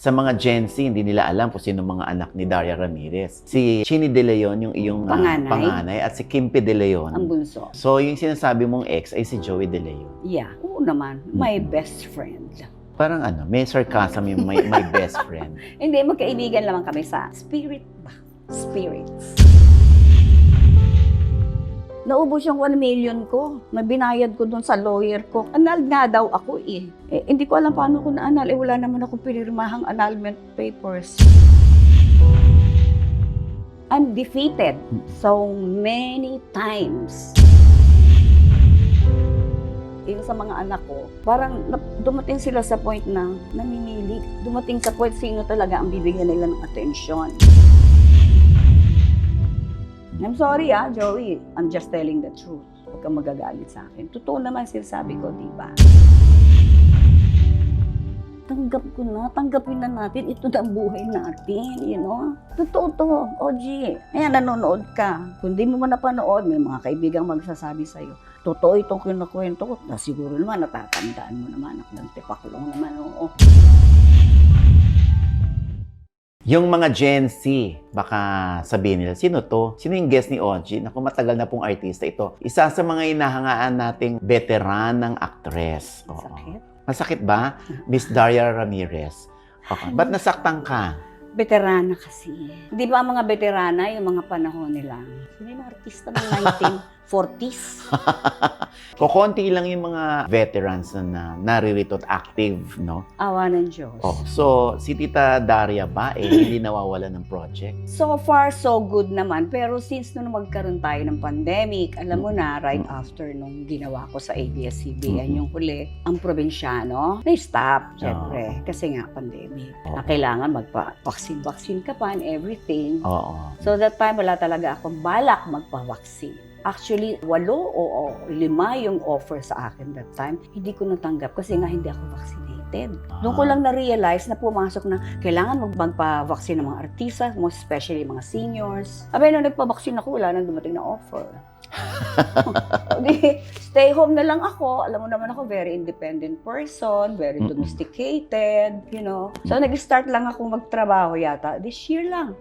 Sa mga Gen Z, hindi nila alam kung sino mga anak ni Daria Ramirez. Si Chini De Leon, yung iyong panganay, at si Kimpi De Leon, ang bunso. So, yung sinasabi mong ex ay si Joey De Leon. Yeah, oo naman. My best friend. Parang ano, may sarcasm yung my best friend. Hindi, magkaibigan naman kami sa spirit ba? Spirits. Naubos yung 1 million ko na binayad ko dun sa lawyer ko. Anal nga daw ako eh. Hindi ko alam paano ko na-anal. Wala naman akong pinirmahang annulment papers. I'm defeated so many times. Yung sa mga anak ko, parang dumating sila sa point na namimili. Dumating sa point sino talaga ang bibigyan nila ng atensyon. I'm sorry Joey. I'm just telling the truth. Huwag kang magagalit sa akin. Totoo naman sinasabi ko, di ba? Tanggap ko na, tanggapin na natin. Ito na ang buhay natin, you know? Totoo to, OG. Ayan, nanonood ka. Kung di mo man napanood, may mga kaibigang magsasabi sa'yo, totoo itong kinukwento ko. Na siguro naman, natatandaan mo naman. Nagtipaklong naman, oo. Yung mga Gen Z, baka sabihin nila, sino to? Sino yung guest ni OG? Naku, matagal na pong artista ito. Isa sa mga inahangaan nating veteranang actress. Oo. Sakit? Masakit ba? Miss Daria Ramirez. Okay. Ba't nasaktan ka? Veterana kasi. Di ba ang mga veterana, yung mga panahon nila? Sino yung mga artista ng 1940s? Kukunti lang yung mga veterans na naririto at active, no? Awa ng Diyos. Oh, so, si Tita Daria ba, hindi nawawala ng project? So far, so good naman. Pero since nung magkaroon tayo ng pandemic, alam mo na, right after nung ginawa ko sa ABS-CBN, yung huli, ang probinsyano, na-stop, syempre. Kasi nga, pandemic. Na kailangan magpa-vaccine ka pa and everything. Oo. So that time, wala talaga akong balak magpa-vaccine. Actually, 8 o 5 yung offer sa akin that time. Hindi ko natanggap kasi nga hindi ako vaccinated. Doon ko lang na-realize na pumasok na kailangan magpa-vaccine ng mga artista, most especially mga seniors. Abay, nung nagpa-vaccine ako, wala nang dumating na offer. Di, stay home na lang ako. Alam mo naman ako, very independent person, very domesticated, you know. So, nag-start lang ako magtrabaho yata this year lang.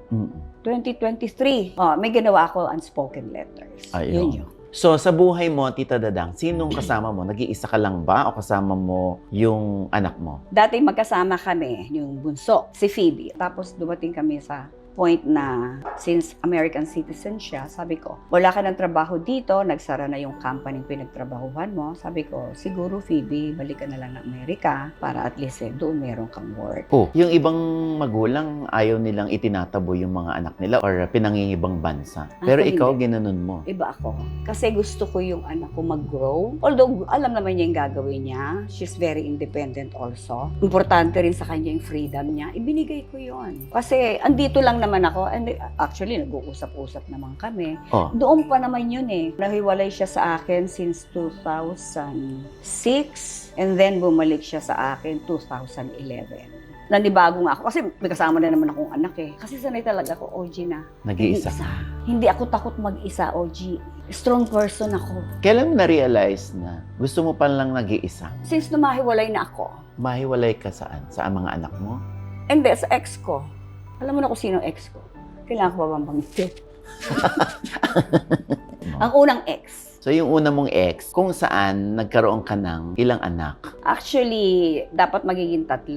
2023. May ginawa ako unspoken letters. Ayun. Yun. So, sa buhay mo, Tita Dadang, sinong kasama mo? Nag-iisa ka lang ba o kasama mo yung anak mo? Dati magkasama kami, yung bunso, si Phoebe. Tapos dumating kami sa point na since American citizen siya, sabi ko, wala ka ng trabaho dito, nagsara na yung company pinagtrabahuhan mo. Sabi ko, siguro Phoebe, balik ka na lang ng Amerika para at least doon meron kang work. Yung ibang magulang, ayaw nilang itinatabo yung mga anak nila or pinangingibang bansa. Pero Ako ikaw, hindi. ginanon mo. Iba ako. Kasi gusto ko yung anak ko mag-grow. Although, alam naman niya yung gagawin niya. She's very independent also. Importante rin sa kanya yung freedom niya. Ibinigay ko yon. Kasi, andito lang naman ako. And actually, nag-uusap-usap naman kami. Doon pa naman yun eh. Nahiwalay siya sa akin since 2006. And then, bumalik siya sa akin 2011. Nanibago nga ako. Kasi may kasama na naman akong anak eh. Kasi sanay talaga ako, OG na. Nag-iisa. Hindi ako takot mag-isa, OG. Strong person ako. Kailan mo na-realize na gusto mo pa lang nag-iisa? Since lumahiwalay na ako. Mahiwalay ka saan? Sa mga anak mo? Hindi, sa ex ko. Alam mo na kung sino ex ko. Kailangan ko ba bang banggit? Ang unang ex. So, yung una mong ex, kung saan nagkaroon ka ng ilang anak? Actually, dapat magiging 3.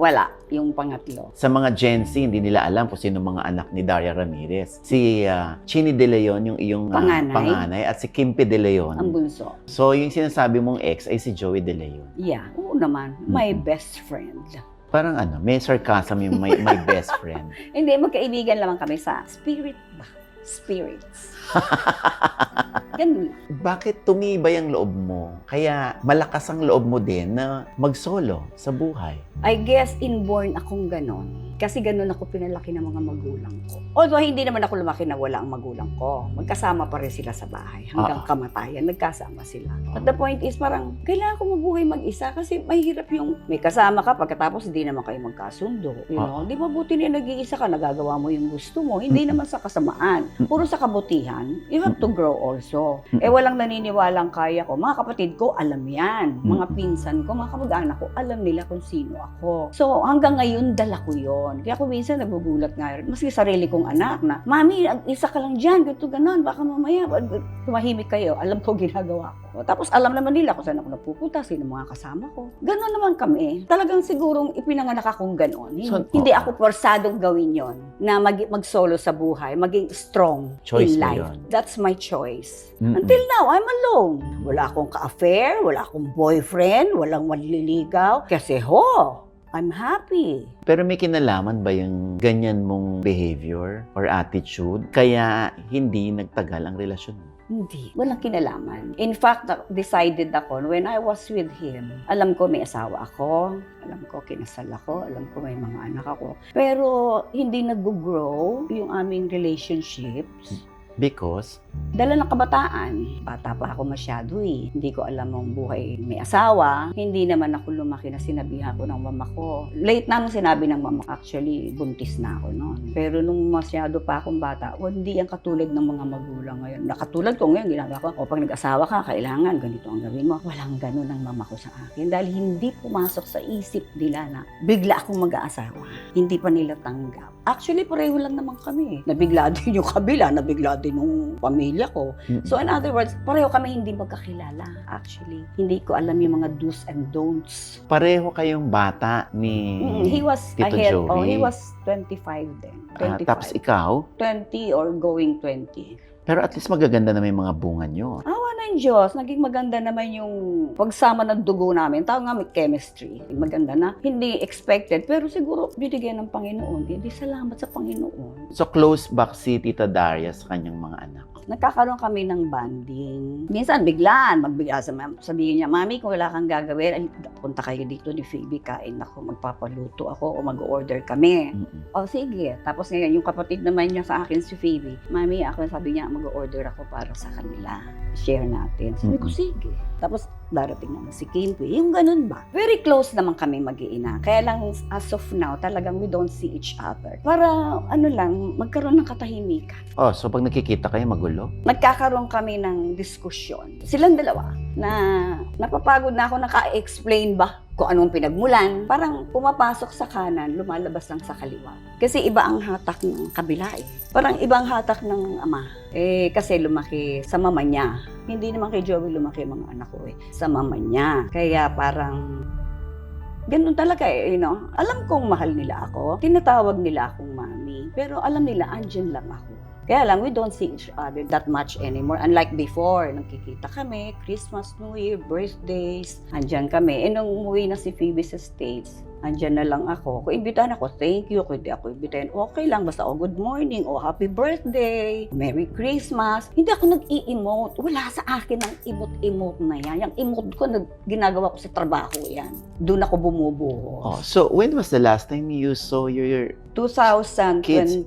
Wala. Yung pangatlo. Sa mga Gen Z, hindi nila alam kung sino mga anak ni Daria Ramirez. Si Chini De Leon, yung iyong panganay, at si Kimpi De Leon. Ang bunso. So, yung sinasabi mong ex ay si Joey De Leon. Yeah. Oo naman. My best friend. Parang ano, may sarcasm yung my best friend. Hindi, magkaibigan naman kami sa spirit ba? Spirits. Ganun. Bakit tumibay ang loob mo? Kaya malakas ang loob mo din na mag-solo sa buhay. I guess inborn akong ganon. Kasi ganun ako pinalaki ng mga magulang ko. Although hindi naman ako lumaki na wala ang magulang ko. Magkasama pa rin sila sa bahay. Hanggang kamatayan, nagkasama sila. But the point is parang, kailangan ko mabuhay mag-isa kasi mahirap yung may kasama ka pagkatapos hindi naman kayo magkasundo. You know? Di ba buti na nag-iisa ka, nagagawa mo yung gusto mo. Hindi naman sa kasamaan. Puro sa kabutihan. You have to grow also. Walang naniniwalang kaya ko. Mga kapatid ko, alam yan. Mga pinsan ko, mga kamag-anak ko, alam nila kung sino ako. So, hanggang ngayon, dala ko yon. Kaya ako minsan nagugulat nga rin. Maski sarili kong anak na, Mami, isa ka lang dyan, ganito, ganon. Baka mamaya, tumahimik kayo. Alam ko ginagawa ko. Tapos alam naman nila kung saan ako napupunta, sino mga kasama ko. Ganon naman kami. Talagang sigurong ipinanganak akong ganon. Hindi ako porsadong gawin yon na mag-solo sa buhay, maging strong Choice in mo life. yun. That's my choice. Until now, I'm alone. Wala akong ka-affair, wala akong boyfriend, walang manliligaw. Kasi I'm happy. Pero may kinalaman ba yung ganyan mong behavior or attitude kaya hindi nagtagal ang relasyon mo? Hindi. Walang kinalaman. In fact, decided ako, when I was with him, alam ko may asawa ako, alam ko kinasal ako, alam ko may mga anak ako. Pero hindi nag-grow yung aming relationships. Because? Dala ng kabataan. Bata pa ako masyado eh. Hindi ko alam ang buhay may asawa. Hindi naman ako lumaki na sinabihan ko ng mama ko. Late naman sinabi ng mama, actually, buntis na ako noon. Pero nung masyado pa akong bata, hindi yan katulad ng mga magulang ngayon. Nakatulad ko ngayon, ginagawa ko, pag nag-asawa ka, kailangan, ganito ang gawin mo. Walang ganun ang mama ko sa akin. Dahil hindi pumasok sa isip nila na bigla akong mag-aasawa. Hindi pa nila tanggap. Actually, pareho lang naman kami. Nabigla din yung kabila, nabigla din yung pamilya ko. So in other words, pareho kami hindi magkakilala. Actually, hindi ko alam yung mga do's and don'ts. Pareho kayong bata ni He was Tito ahead. Joey. Oh, he was 25 then. 25. Tapos ikaw? 20 or going 20. Pero at least magaganda na may mga bunga nyo. Awa ng Diyos, naging maganda naman yung pagsama ng dugo namin. Tawag nga may chemistry. Maganda na. Hindi expected, pero siguro binigyan ng Panginoon. Hindi salamat sa Panginoon. So close back si Tita Daria sa kanyang mga anak. Nagkakaroon kami ng bonding. Minsan, biglaan, sabihin niya, Mami, kung wala kang gagawin, punta kayo dito ni Phoebe, kain ako, magpapaluto ako o mag-order kami. O sige. Tapos ngayon, yung kapatid naman niya sa akin, si Phoebe, Mami, ako sabi niya, mag-order ako para sa kanila. Share natin. Sabi ko, sige. Tapos darating naman si Kimpi. Yung ganun ba? Very close naman kami mag-iina. Kaya lang, as of now, talagang we don't see each other. Para, magkaroon ng katahimikan. Oh, so pag nakikita kayo, magulo? Nagkakaroon kami ng diskusyon. Silang dalawa na napapagod na ako naka-explain ba kung anong pinagmulan. Parang pumapasok sa kanan, lumalabas lang sa kaliwa. Kasi iba ang hatak ng kabila eh. Parang ibang hatak ng ama. Kasi lumaki sa mama niya. Hindi naman kay Joey lumaki mga anak ko eh. Sa mama niya. Kaya parang ganun talaga eh, Alam kong mahal nila ako. Tinatawag nila akong mami. Pero alam nila, andyan lang ako. Kaya lang, we don't see each other that much anymore. Unlike before, nagkikita kami, Christmas, New Year, birthdays, andyan kami. Nung umuwi na si Phoebe sa States, andyan na lang ako. Kung imbitahan ako, thank you. Kung hindi ako imbitahan, okay lang. Basta, good morning, happy birthday, Merry Christmas. Hindi ako nag-i-emote. Wala sa akin ang emote-emote na yan. Yung emote ko, ginagawa ko sa trabaho yan. Doon ako bumubuhos. Oh, so when was the last time you saw your 2020. kids,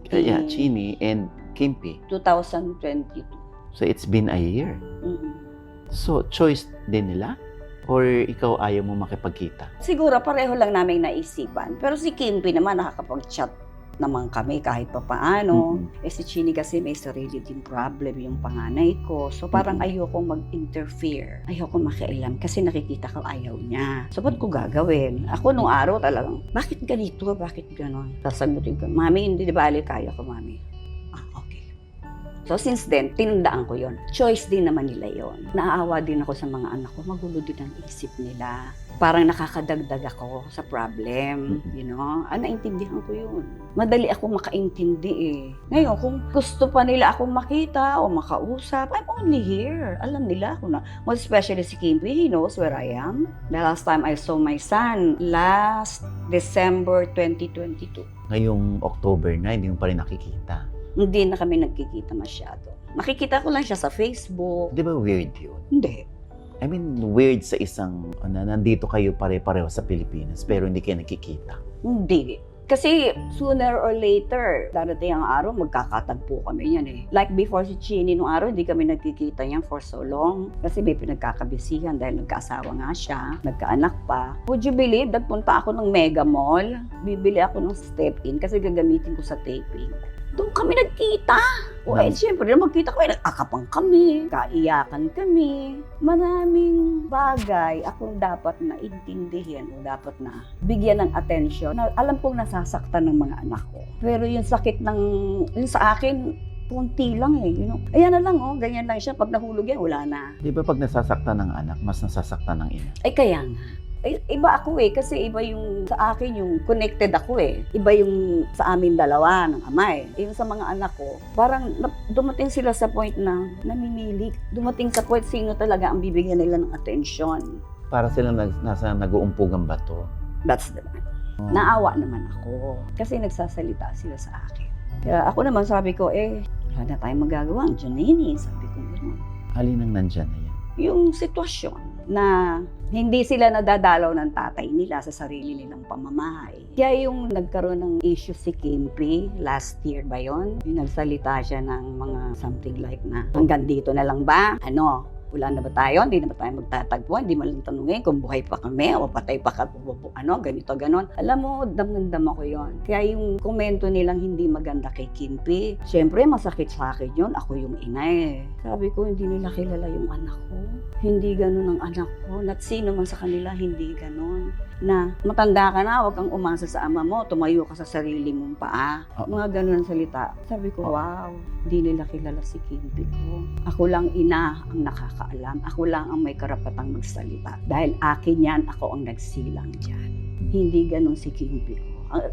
Chini and Kimpi? 2022. So it's been a year. Mm-mm. So choice din nila? Or ikaw ayaw mo makipagkita? Siguro pareho lang namin naisipan. Pero si Kimpi naman nakakapag-chat naman kami kahit pa paano. Si Chini kasi may sarili din problem yung panganay ko. So parang ayokong mag-interfere. Ayokong makialam kasi nakikita ko ayaw niya. So ba't ko gagawin? Ako nung araw talagang, bakit ganito? Bakit ganon? Sasagutin ko, Mami, hindi bali kaya ko, Mami. Okay. So since then, tinandaan ko yon. Choice din naman nila yon. Naaawa din ako sa mga anak ko. Magulo din ang isip nila. Parang nakakadagdag ako sa problem, naintindihan ko yun. Madali ako makaintindi eh. Ngayon, kung gusto pa nila akong makita o makausap, I'm only here. Alam nila ako na. Most especially si Kimpi, he knows where I am. The last time I saw my son, last December 2022. Ngayong October na, hindi mo pa rin nakikita. Hindi na kami nagkikita masyado. Nakikita ko lang siya sa Facebook. Di ba weird yun? Hindi. I mean, weird sa isang, nandito kayo pare-pareho sa Pilipinas, pero hindi kayo nakikita. Hindi. Kasi sooner or later, darating ang araw, magkakatagpo kami yan eh. Like before si Chini, nung araw, hindi kami nagkikita yan for so long. Kasi may pinagkakabisihan dahil nagkaasawa nga siya, nagkaanak pa. Would you believe, nagpunta ako ng Mega Mall, bibili ako ng step-in kasi gagamitin ko sa taping. Doon kami nagkita. O eh, siyempre, magkita kami, nagkakapang kami, kaiyakan kami. Maraming bagay akong dapat na intindihin o dapat na bigyan ng atensyon. Na alam kong nasasaktan ng mga anak ko. Pero yung sakit ng, yung sa akin, kunti lang eh. You know? Ayan na lang oh, ganyan lang siya. Pag nahulog yan, wala na. Di ba pag nasasaktan ng anak, mas nasasaktan ng ina? Ay kaya nga. Iba ako eh, kasi iba yung sa akin yung connected ako eh. Iba yung sa amin dalawa ng ama eh. Yung sa mga anak ko, parang dumating sila sa point na namimili. Dumating sa point sino talaga ang bibigyan nila ng atensyon. Para sila nasa nag-uumpugang bato. That's the one. Naawa naman ako kasi nagsasalita sila sa akin. Kaya ako naman sabi ko, wala na tayong magagawa. Janine, sabi ko gano'n. Alin ang nandyan na yan? Yung sitwasyon na hindi sila nadadalaw ng tatay nila sa sarili nilang pamamahay. Kaya yung nagkaroon ng issue si Kimpi, last year ba yon? Yung nagsalita siya ng mga something like na, hanggang dito na lang ba? Ano? Wala na ba tayo? Hindi na ba tayo magtatagpuan? Hindi mo lang tanungin kung buhay pa kami o patay pa ka, ganito, ganon. Alam mo, damang-dama ko yon. Kaya yung komento nilang hindi maganda kay Kimpi, syempre masakit sa akin yun. Ako yung ina eh. Sabi ko, hindi nila kilala yung anak ko. Hindi ganon ang anak ko. At sino man sa kanila, hindi ganon. Na matanda ka na, huwag kang umasa sa ama mo, tumayo ka sa sarili mong paa. Mga ganon ang salita. Sabi ko, wow, hindi nila kilala si Kimpi ko. Ako lang ina ang nakakaalam. Ako lang ang may karapatang magsalita. Dahil akin yan, ako ang nagsilang dyan. Hindi ganon si Kimpi ko.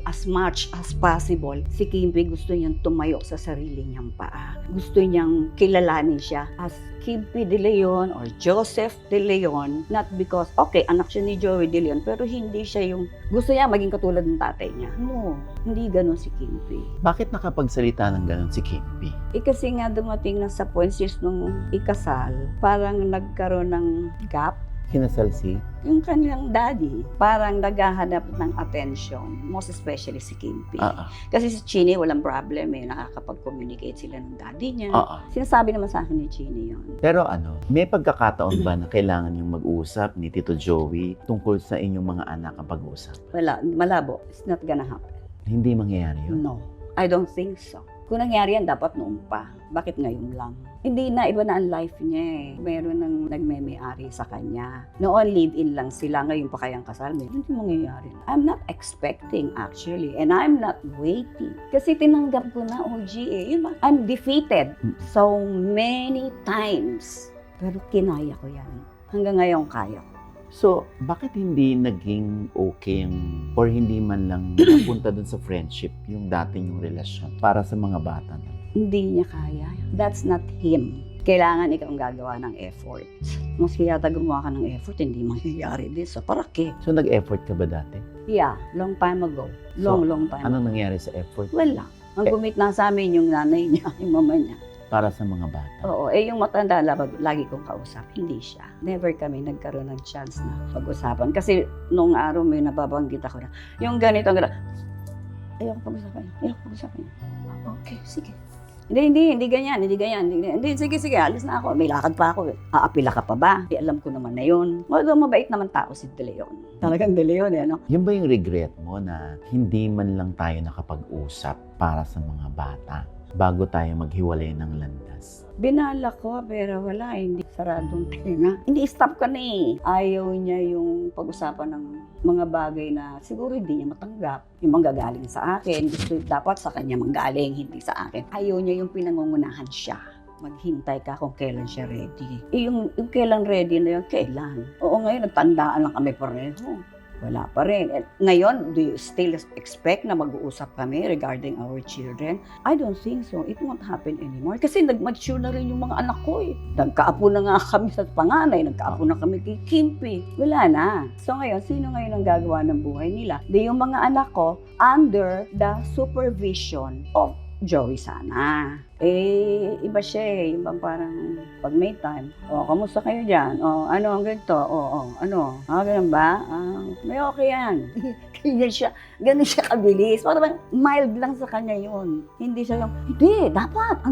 As much as possible, si Kimpi gusto niyang tumayo sa sarili niyang paa. Gusto niyang kilalanin siya as Kimpi De Leon or Joseph De Leon. Not because, okay, anak siya ni Joey De Leon, pero hindi siya yung gusto niya maging katulad ng tatay niya. No, hindi ganon si Kimpi. Bakit nakapagsalita ng ganon si Kimpi? Kasi nga dumating na sa point since nung ikasal, parang nagkaroon ng gap. Kinasal si? Yung kanilang daddy, parang naghahanap ng attention, most especially si Kimpi. Kasi si Chini walang problem eh, nakakapag-communicate sila ng daddy niya. Sinasabi naman sa akin ni Chini yun. Pero may pagkakataon ba na kailangan yung mag-usap ni Tito Joey tungkol sa inyong mga anak ang pag-usap? Wala, malabo. It's not gonna happen. Hindi mangyayari yun? No, I don't think so. Kung nangyari yan, dapat noon pa. Bakit ngayon lang? Hindi na, iba na ang life niya eh. Meron nang nagme-may-ari sa kanya. Noon, live-in lang sila. Ngayon pa kayang kasal. Hindi mangyayari. I'm not expecting actually. And I'm not waiting. Kasi tinanggap ko na, OG eh. Yun ba? I'm defeated so many times. Pero kinaya ko yan. Hanggang ngayon kaya ko. So, bakit hindi naging okay or hindi man lang napunta dun sa friendship yung dating yung relasyon para sa mga bata na? Hindi niya kaya. That's not him. Kailangan ikaw ang gagawa ng effort. Maski yata gumawa ka ng effort, hindi mangyayari din. So, para ke? So, nag-effort ka ba dati? Yeah, long time ago. Long time Anong nangyari sa effort? Wala. Mag-gumit na sa amin yung nanay niya, yung mama niya. Para sa mga bata? Oo, yung matanda, lagi kong kausap, hindi siya. Never kami nagkaroon ng chance na pag-usapan. Kasi nung araw may nababanggit ako na, yung ganito, ayoko pag-usapan. Okay, sige. Hindi ganyan. Hindi, sige, alis na ako. May lakad pa ako. Aapila ka pa ba? Alam ko naman na yun. Mabait naman tao si De Leon. Talagang De Leon eh, no? Yun ba yung regret mo na hindi man lang tayo nakapag-usap para sa mga bata bago tayo maghiwalay ng landas? Binala ko, pero wala, hindi saradong tenga. Hindi, stop ka na eh. Ayaw niya yung pag-usapan ng mga bagay na siguro hindi niya matanggap. Yung manggagaling sa akin, gusto dapat sa kanya manggaling, hindi sa akin. Ayaw niya yung pinangungunahan siya. Maghintay ka kung kailan siya ready. Yung kailan ready na yun, kailan? Oo, ngayon, nagtandaan lang kami pareho. Wala pa rin. At ngayon, do you still expect na mag-uusap kami regarding our children? I don't think so. It won't happen anymore. Kasi nag-mature na rin yung mga anak ko eh. Nagkaapo na nga kami sa panganay. Nagkaapo na kami kay Kimpi. Wala na. So ngayon, sino ngayon ang gagawa ng buhay nila? Di yung mga anak ko under the supervision of Joey sana. Iba siya eh. Yung parang pag may time, kamusta kayo dyan? Ano, ang ganito? Ano? Ganun ba? May okay yan. Ganun siya kabilis. Parang mild lang sa kanya yun. Hindi siya yung, hindi, dapat,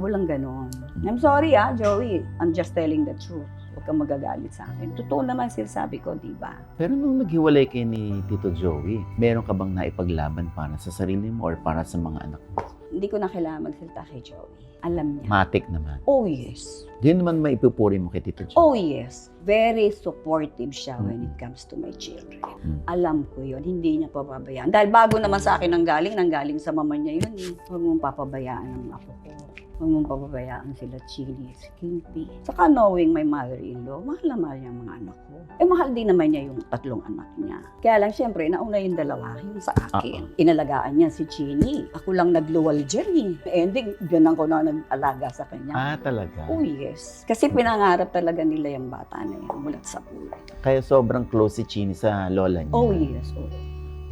Walang ganun. I'm sorry Joey. I'm just telling the truth. Huwag kang magagalit sa akin. Totoo naman sinasabi ko, di ba? Pero nung naghiwalay kayo ni Tito Joey, meron ka bang naipaglaban para sa sarili mo or para sa mga anak mo? Hindi ko na kailangan magsalita kay Joey. Alam niya. Matik naman. Oh, yes. Di naman maipupuri mo kay Tito Joey. Oh, yes. Very supportive siya when it comes to my children. Alam ko yun. Hindi niya papabayaan. Dahil bago naman sa akin nanggaling sa mama niya yun. Huwag mong papabayaan ang apo ko. Huwag mong papabayaan sila Chili, si Kimpy. Saka knowing my mother-in-law, mahal na mahal niya ang mga anak ko. Mahal din naman niya yung 3 anak niya. Kaya lang, syempre, nauna yung 2, yung sa akin. Inalagaan niya si Chini. Ako lang nagluwal dyan eh. Ending, ganun ko na nag-alaga sa kanya. Talaga? Oh, yes. Kasi pinangarap talaga nila yung bata na yan, mulat sa ulo. Kaya sobrang close si Chini sa lola niya. Oh, yes. Oh.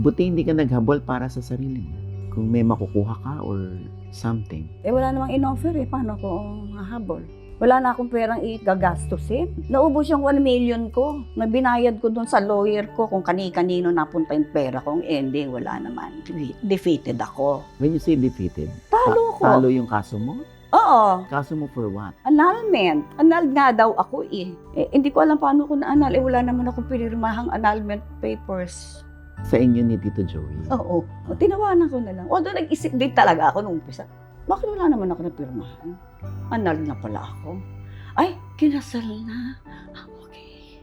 Buti hindi ka naghabol para sa sarili mo. Kung may makukuha ka or something. Wala namang in-offer Paano ko hahabol? Wala na akong perang igagastusin. Naubos yung 1 million ko. Nabinayad ko dun sa lawyer ko kung kani-kanino napunta yung pera ko. Ang ending, wala naman. Defeated ako. When you say defeated, Talo ko. talo yung kaso mo? Oo. Kaso mo for what? Annulment. Annulled nga daw ako hindi ko alam paano ko na-annul. Wala naman akong pinirmahang annulment papers. Sa inyo ni Tito Joey? Oo. Tinawanan ko na lang. Although nag-isip din talaga ako nung umpisa. Bakit wala naman ako napirmahan? Annulled na pala ako. Ay, kinasal na. Okay.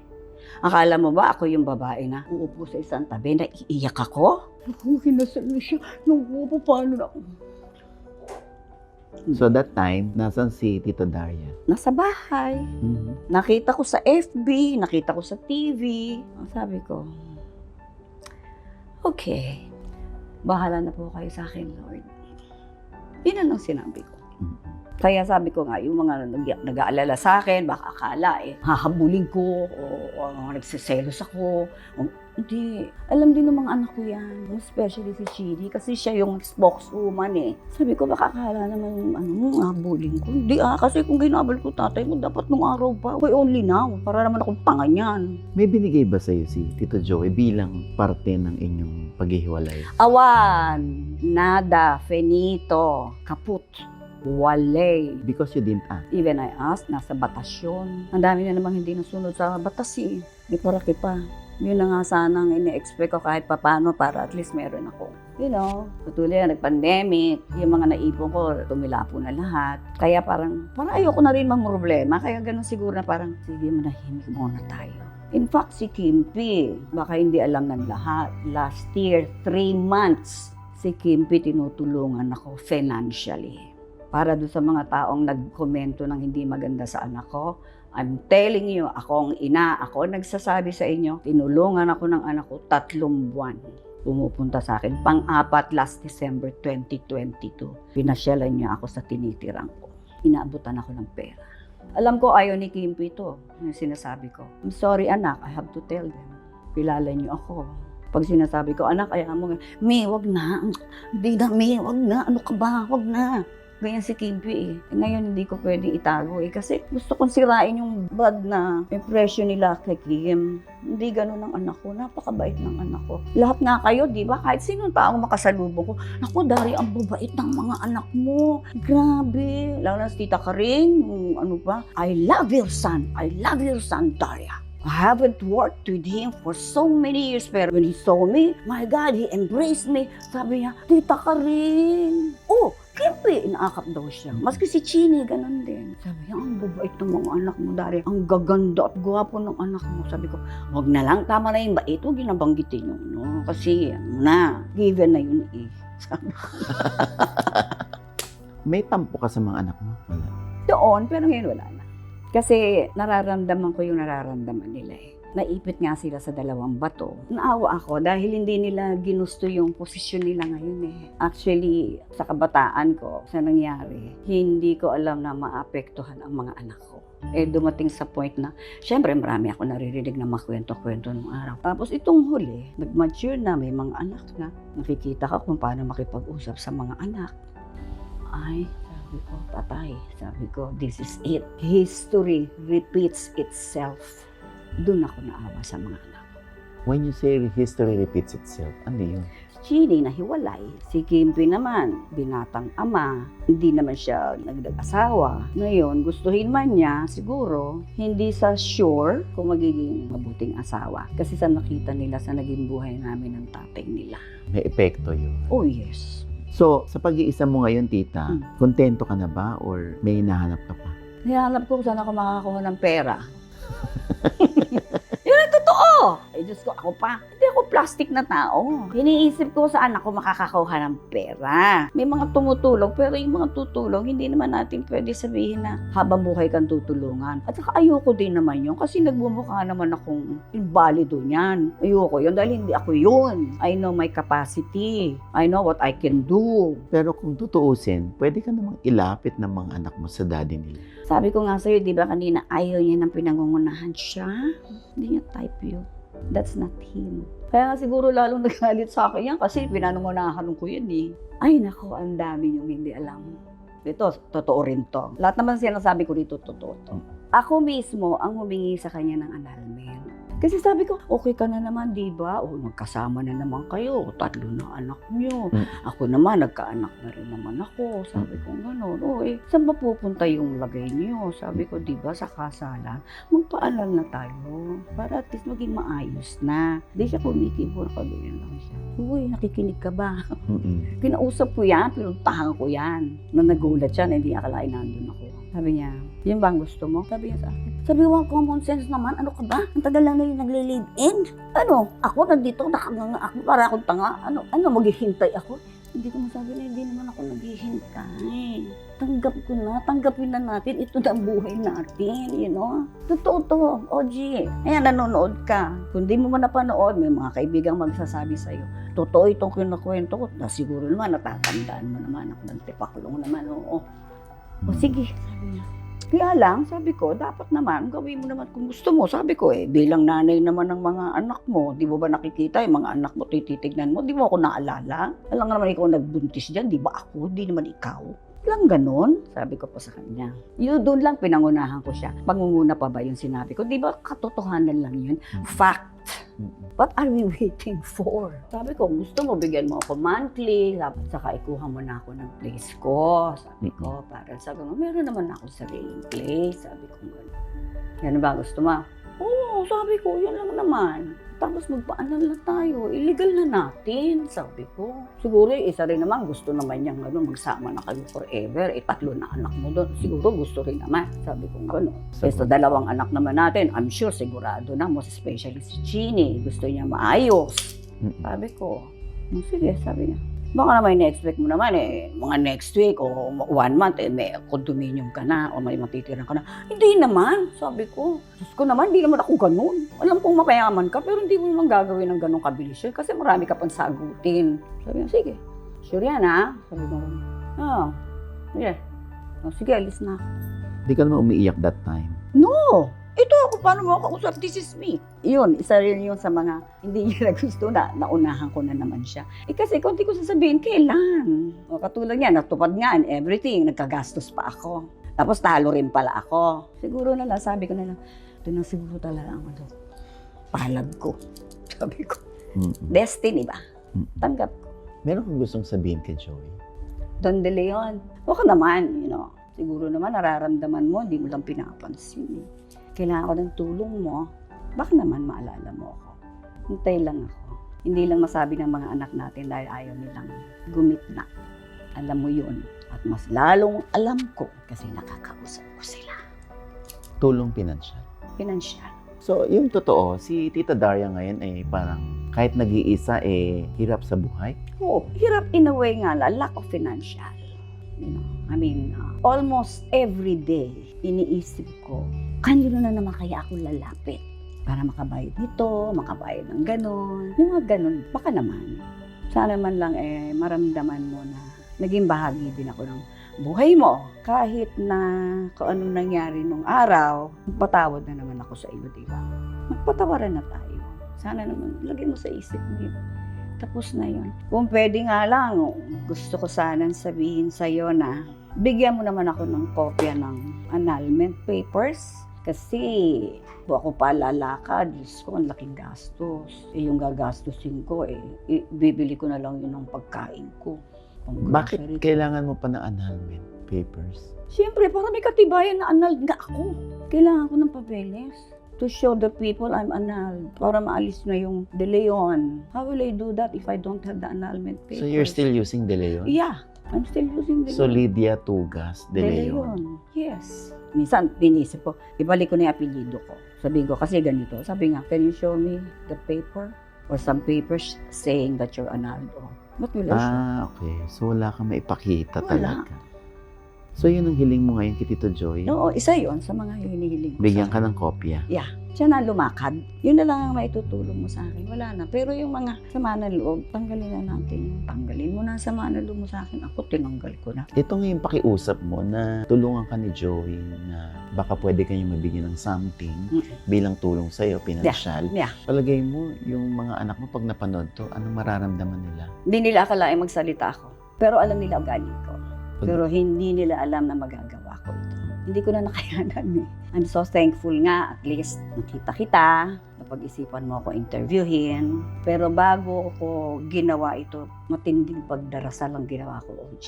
Akala mo ba ako yung babae na uupo sa isang tabi na iiyak ako? Kinasal na siya. Paano na ako? So that time, nasan si Tito Daria? Nasa bahay. Nakita ko sa FB, nakita ko sa TV. Sabi ko, okay, bahala na po kayo sa akin, Lord. Yun lang sinabi ko. Kaya sabi ko nga, yung mga nag-aalala sa akin, baka akala hahabulin ko o nagsiselos ako. Hindi. Alam din ng mga anak ko yan. Especially si Chidi kasi siya yung spokeswoman Sabi ko, baka akala naman hahabulin ko. Hindi kasi kung ginabal ko tatay mo, dapat nung araw pa. Okay, only now. Para naman akong panganyan. May binigay ba sa'yo si Tito Joey bilang parte ng inyong paghihiwalay? Awan, nada, finito, kaput. Wale. Because you didn't ask. Even I asked, nasa batas yun. Ang dami na namang hindi nasunod sa batas May paraki pa. Yun na nga sanang ine-expect ko kahit papano para at least meron ako. Patuloy nag-pandemic, yung mga naipon ko, tumilapo na lahat. Kaya parang ayoko na rin mamroblema. Kaya ganun siguro na parang, sige, manahimik muna tayo. In fact, si Kimpy, baka hindi alam ng lahat. Last year, 3 months, si Kimpy tinutulungan ako financially. Para doon sa mga taong nagkomento ng hindi maganda sa anak ko, I'm telling you, akong ina, ako nagsasabi sa inyo, tinulungan ako ng anak ko 3 buwan. Pumupunta sa akin, pang-4 last December 2022. Pinasyalan niya ako sa tinitiran ko. Inaabutan ako ng pera. Alam ko ayaw ni Kimpy ito, yung sinasabi ko. I'm sorry anak, I have to tell them. Kilala niyo ako. Pag sinasabi ko, anak, ayaw mo, May, wag na. Hindi na, May, wag na. Ano ka ba? Wag na. Ganyan si Kimpy Ngayon hindi ko pwedeng itago kasi gusto kong sirain yung bad na impression nila kay Kim. Hindi ganun ang anak ko. Napakabait ng anak ko. Lahat nga kayo, di ba? Kahit sinong taong makasalubong ko. Naku, Dari, ang babait ng mga anak mo. Grabe. Lalo na si Tita Karing. Ano pa? I love your son. I love your son, Daria. I haven't worked with him for so many years, pero when he saw me, my God, he embraced me. Sabi niya, Tita Karing. Oh, Kimpy, inaakap daw siya. Maski si Chini, ganun din. Sabi niya, ang babait ng mga anak mo, Dari. Ang gaganda at gwapo ng anak mo. Sabi ko, wag na lang, tama na yung bait. Huwag yung nabanggitin yun, no? Kasi, given na yun Sabi ko. May tampo ka sa mga anak mo? Wala. Doon, pero ngayon wala na. Kasi nararamdaman ko yung nararamdaman nila Naipit nga sila sa 2 bato. Naawa ako dahil hindi nila ginusto yung posisyon nila ngayon Actually, sa kabataan ko, sa nangyari, hindi ko alam na maapektuhan ang mga anak ko. Dumating sa point na, syempre marami ako naririnig na makwento-kwento nung araw. Tapos itong huli, nag-mature na, may mga anak na. Nakikita ka kung paano makipag-usap sa mga anak. Ay, sabi ko, patay. Sabi ko, this is it. History repeats itself. Doon ako naawa sa mga anak. When you say history repeats itself, ano yun? Chini nahiwalay. Si Kimpi naman, binatang ama. Hindi naman siya nagdag-asawa. Ngayon, gustuhin man niya, siguro, hindi sa sure kung magiging mabuting asawa. Kasi sa nakita nila sa naging buhay namin ng tatay nila. May epekto yun. Oh yes. So, sa pag-iisa mo ngayon, tita, kontento ka na ba or may hinahanap ka pa? Hinahanap ko kung saan ako makakakuha ng pera. Yun ang totoo. Ay, Diyos ko, ako pa. Hindi ako plastic na tao. Iniisip ko saan ako makakakuha ng pera. May mga tumutulong, pero yung mga tutulong, hindi naman natin pwede sabihin na habang buhay kang tutulungan. At saka ayoko din naman yun kasi nagbumukha naman akong invalido niyan. Ayoko yun dahil hindi ako yun. I know my capacity. I know what I can do. Pero kung tutuusin, pwede ka namang ilapit ng mga anak mo sa daddy nila. Sabi ko nga sa'yo, di ba kanina, ayaw niya ng pinangungunahan siya. Hindi niya type yun. That's not him. Kaya nga siguro lalong nagalit sa akin yan kasi pinangungunahan ko yan eh. Ay nako, ang dami niyong hindi alam. Ito, totoo rin to. Lahat naman sinasabi ko dito, totoo to. Ako mismo ang humingi sa kanya ng annulment. Kasi sabi ko, okay ka na naman, di ba? O, magkasama na naman kayo. 3 na anak niyo. Ako naman, nagkaanak na rin naman ako. Sabi ko, gano'n. O, saan ba pupunta yung lagay niyo? Sabi ko, di ba, sa kasalan, magpaalal na tayo. Para at least maging maayos na. Di siya kumikibo, nakaganyan lang siya. Uy, nakikinig ka ba? Kinausap ko yan, pinuntahan ko yan. Nung nagulat siya, na hindi akalain nandun ako. Sabi niya, yun ba ang gusto mo? Sabi niya sa akin. Sabi ko, common sense naman, ano ka ba? Ang tagal lang na yung nagle-live-in. Ano? Ako nandito, nakanganga ako, para akong tanga. Ano, maghihintay ako? Hindi ko masabi na hindi naman ako naghihintay. Tanggap ko na, tanggapin na natin, ito na ang buhay natin, you know? Totoo to, OG. Ayan, nanonood ka. Kung di mo man napanood, may mga kaibigang magsasabi sa'yo, totoo itong kinakwento ko, na siguro naman, natatandaan mo naman, ako ng tipakulong naman, oo. O sige, sabi niya. Kaya lang, sabi ko, dapat naman, gawin mo naman kung gusto mo. Sabi ko bilang nanay naman ng mga anak mo, di mo ba nakikita yung mga anak mo, titignan mo, di mo ako naalala? Alam nga naman ikaw nagbuntis dyan, di ba ako? Di naman ikaw. Lang ganon, sabi ko po sa kanya. Yun, doon lang pinangunahan ko siya. Pangunguna pa ba yung sinabi ko? Di ba katotohanan lang yun? Fact. What are we waiting for? Sabi ko, gusto mo, bigyan mo ako monthly, saka ikuha mo na ako ng place ko. Sabi ko, para sabi ko, meron naman ako sariling place. Sabi ko, yan ba gusto mo? Oo, sabi ko, yan lang naman. Tapos magpaanan na tayo, illegal na natin, sabi ko. Siguro isa rin naman, gusto naman niyang magsama na kayo forever, 3 na anak mo doon. Siguro gusto rin naman, sabi ko gano'n. Kasi 2 anak naman natin, I'm sure sigurado na, most especially si Chini, gusto niya maayos. Sabi ko, sige, sabi niya. Baka naman na-expect mo naman mga next week o 1 month, may condominium ka na o may matitira ka na. Hindi naman, sabi ko. Diyos ko naman, hindi naman ako ganun. Alam kong mapayaman ka, pero hindi mo naman gagawin ng ganun kabilis yun kasi marami ka pang sagutin. Sabi niya, sige. Sure yan ha? Sabi ko, yeah. Sige, alis na. Hindi ka naman umiiyak that time? No! Ito ako, paano mo ako kausap? This is me. Yun, isa rin yun sa mga hindi niya gusto na naunahan ko na naman siya. Kasi kung di ko sasabihin, kailan? O katulad niya, natupad nga and everything, nagkagastos pa ako. Tapos talo rin pala ako. Siguro na lang, sabi ko na lang, ito na siguro talaga ang palad ko. Sabi ko, destiny ba? Tanggap ko. Meron kang gustong sabihin kay Joey? Don De Leon, huwag ka naman, siguro naman nararamdaman mo, hindi mo lang pinapansin. Kailangan ko ng tulong mo, baka naman maalala mo ako. Hintay lang ako. Hindi lang masabi ng mga anak natin dahil ayaw nilang gumitna. Alam mo yun. At mas lalong alam ko kasi nakakausap ko sila. Tulong pinansyal. Pinansyal. So, yung totoo, si Tita Daria ngayon ay parang kahit nag-iisa hirap sa buhay? Oo, hirap in a way nga, lack of financial. Almost every day, iniisip ko, kanino na naman kaya ako lalapit para makabayad nito, makabayad ng ganon. Yung mga ganon, baka naman. Sana man lang maramdaman mo na naging bahagi din ako ng buhay mo. Kahit na kung anong nangyari nung araw, magpatawad na naman ako sa iyo, di ba? Magpatawaran na tayo. Sana naman, lagyan mo sa isip mo yun. Tapos na yun. Kung pwede nga lang, gusto ko sanang sabihin sa'yo na bigyan mo naman ako ng kopya ng annulment papers. Kasi kung ako pa lalakad, Diyos ko, ang laking gastos. Yung gagastusin ko, bibili ko na lang yun ng pagkain ko. Bakit kailangan mo pa ng annulment papers? Siyempre, para may katibayan na annulled nga ako. Kailangan ko ng papeles to show the people I'm annulled. Para maalis na yung De Leon. How will I do that if I don't have the annulment papers? So you're still using De Leon? Yeah, I'm still using De Leon. So Lydia Tugas De Leon. Yes. Minsan, inisip ko, ibalik ko na yung apelyido ko. Sabi ko, kasi ganito. Sabi nga, can you show me the paper or some papers saying that you're annulled? What will I show? Okay. So wala kang maipakita Wala. talaga. So yun ang hiling mo ngayon kay Tito Joy? Oo, isa yon sa mga hinihiling ko. Bigyan ka ng kopya? Siya na lumakad. Yun na lang ang maitutulong mo sa akin. Wala na. Pero yung mga sama ng loob, tanggalin na natin. Tanggalin mo na ang sama ng loob mo sa akin. Ako, tinanggal ko na. Ito nga yung pakiusap mo na tulungan ka ni Joey na baka pwede kanyang mabigyan ng something bilang tulong sa'yo, pinansyal. Yeah. Palagay mo, yung mga anak mo pag napanood to, anong mararamdaman nila? Hindi nila akalaing magsalita ako. Pero alam nila ugali ko. Pero hindi nila alam na magagawa ko ito. Hindi ko na nakayanan eh. I'm so thankful nga, at least nakita kita, napag-isipan mo ako interviewin. Pero bago ko ginawa ito, matinding pagdarasal ang ginawa ko, OG.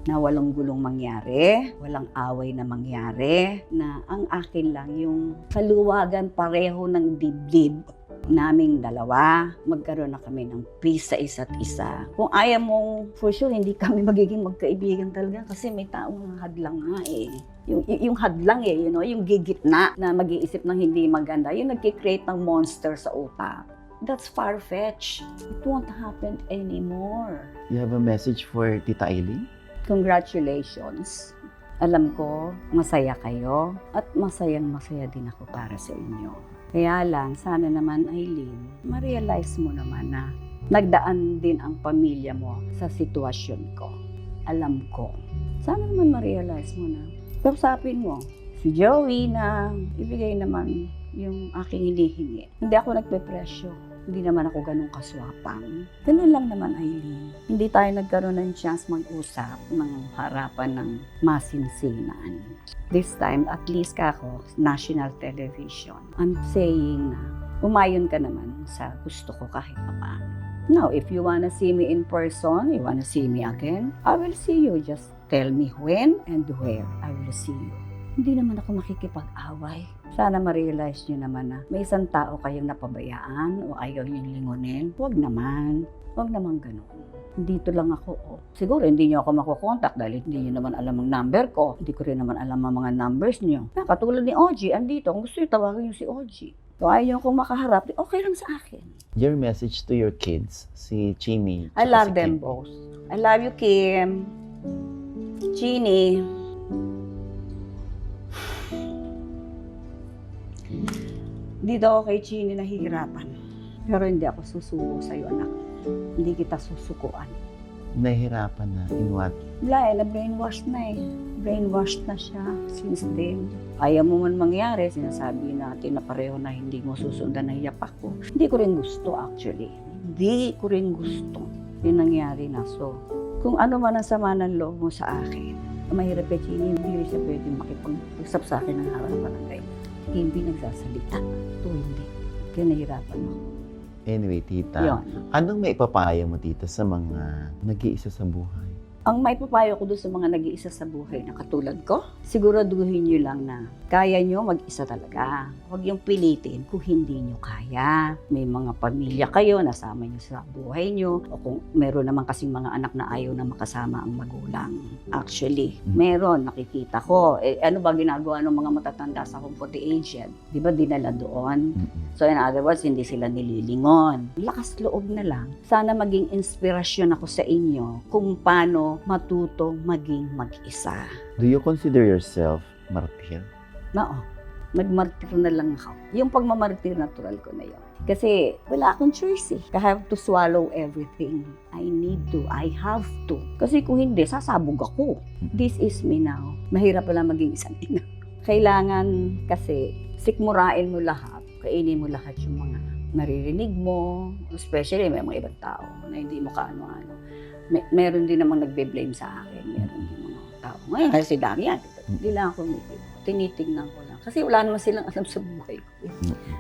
Na walang gulong mangyari, walang away na mangyari, na ang akin lang yung kaluwagan pareho ng dibdib naming dalawa, magkaroon na kami ng peace sa isa't isa. Kung ayaw mong, for sure, hindi kami magiging magkaibigan talaga kasi may taong hadlang nga eh. Yung hadlang eh, yung gigitna na mag-iisip ng hindi maganda, yung nag-create ng monster sa utak. That's far-fetched. It won't happen anymore. You have a message for Tita Aileen? Congratulations. Alam ko, masaya kayo at masayang-masaya din ako para sa inyo. Kaya lang, sana naman, Aileen, ma-realize mo naman na nagdaan din ang pamilya mo sa sitwasyon ko. Alam ko. Sana naman ma-realize mo na. Kausapin mo si Joey na ibigay naman yung aking hinihingi. Hindi ako nagpe-presyo. Hindi naman ako ganun kaswapang. Ganun lang naman, Aileen. Hindi tayo nagkaroon ng chance mag-usap ng harapan ng masinsinan. This time, at least kako, national television. I'm saying na umayon ka naman sa gusto ko kahit pa. Now, if you wanna see me in person, you wanna see me again, I will see you. Just tell me when and where I will see you. Hindi naman ako makikipag-away. Sana ma-realize nyo naman na may isang tao kayong napabayaan o ayaw niyong lingunin. Huwag naman. Huwag naman ganun. Dito lang ako. Siguro hindi niyo ako makukontak dahil hindi niyo naman alam ang number ko. Hindi ko rin naman alam ang mga numbers niyo. Katulad ni OG, andito. Kung gusto niyo, tawagan niyo si OG. Kung ayaw niyo akong makaharap, okay lang sa akin. Your message to your kids, si Chini. I love them both. I love you, Kim. Chini. Dito ako kay Chini nahihirapan. Pero hindi ako susuko sa'yo, anak. Hindi kita susukuan. Nahihirapan na. In what? Wala na-brainwash na eh. Brainwashed na siya since then. Ayaw mo man mangyari, sinasabi natin na pareho na hindi mo susundan ang yapak ko. Hindi ko rin gusto actually. Hindi ko rin gusto. Yung nangyari na. So, kung ano man ang sama ng loob mo sa akin, mahirap kay Chini, hindi rin siya pwede makipag-usap sa akin ng harapan ng ganyan. Hindi nagsasalita. Ito hindi. Kaya nahirapan mo. Anyway, Tita, Yun. anong maipapayo mo, Tita, sa mga nag-iisa sa buhay? Ang may papayo ko doon sa mga nag-iisa sa buhay na katulad ko, siguraduhin nyo lang na kaya nyo mag-isa talaga. Huwag yung pilitin kung hindi nyo kaya. May mga pamilya kayo, nasama nyo sa buhay nyo, o kung meron naman kasing mga anak na ayaw na makasama ang magulang. Actually, meron, nakikita ko. Ano ba ginagawa ng mga matatanda sa home for the aged? Di ba dinala doon? So in other words, hindi sila nililingon. Lakas loob na lang. Sana maging inspirasyon ako sa inyo kung paano matuto maging mag-isa. Do you consider yourself martir? Oo. Nagmartir na lang ako. Yung pagmamartir, natural ko na yun. Kasi wala akong choice eh. I have to swallow everything. I need to. I have to. Kasi kung hindi, sasabog ako. This is me now. Mahirap pala maging isang ina. Kailangan kasi sikmurain mo lahat. Kainin mo lahat yung mga naririnig mo, especially may mga ibang tao na hindi mo kaano-ano. Meron din namang nagbe-blame sa akin, meron din mga tao. Ngayon kasi dami yan, hindi lang ako tinitignan ko lang. Kasi wala naman silang alam sa buhay ko.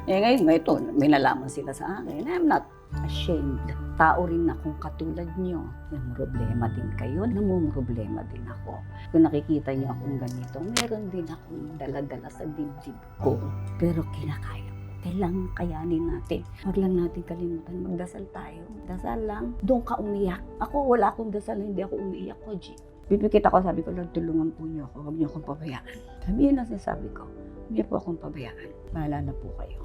Ngayon, ito, may nalaman sila sa akin. I'm not ashamed. Tao rin akong katulad nyo. May problema din kayo, namumroblema din ako. Kung nakikita nyo akong ganito, meron din akong dala-dala sa dibdib ko. Pero kinakaya. Kailangan kayanin natin. Huwag lang natin kalimutan, magdasal tayo. Dasal lang, doon ka umiyak. Ako, wala akong dasal, hindi ako umiiyak ko, G. Pipikit ako, sabi ko, Lord, tulungan po niyo ako. Huwag niyo akong pabayaan. Sabi yun ang sinasabi ko. Huwag niyo po akong pabayaan. Bahala na po kayo.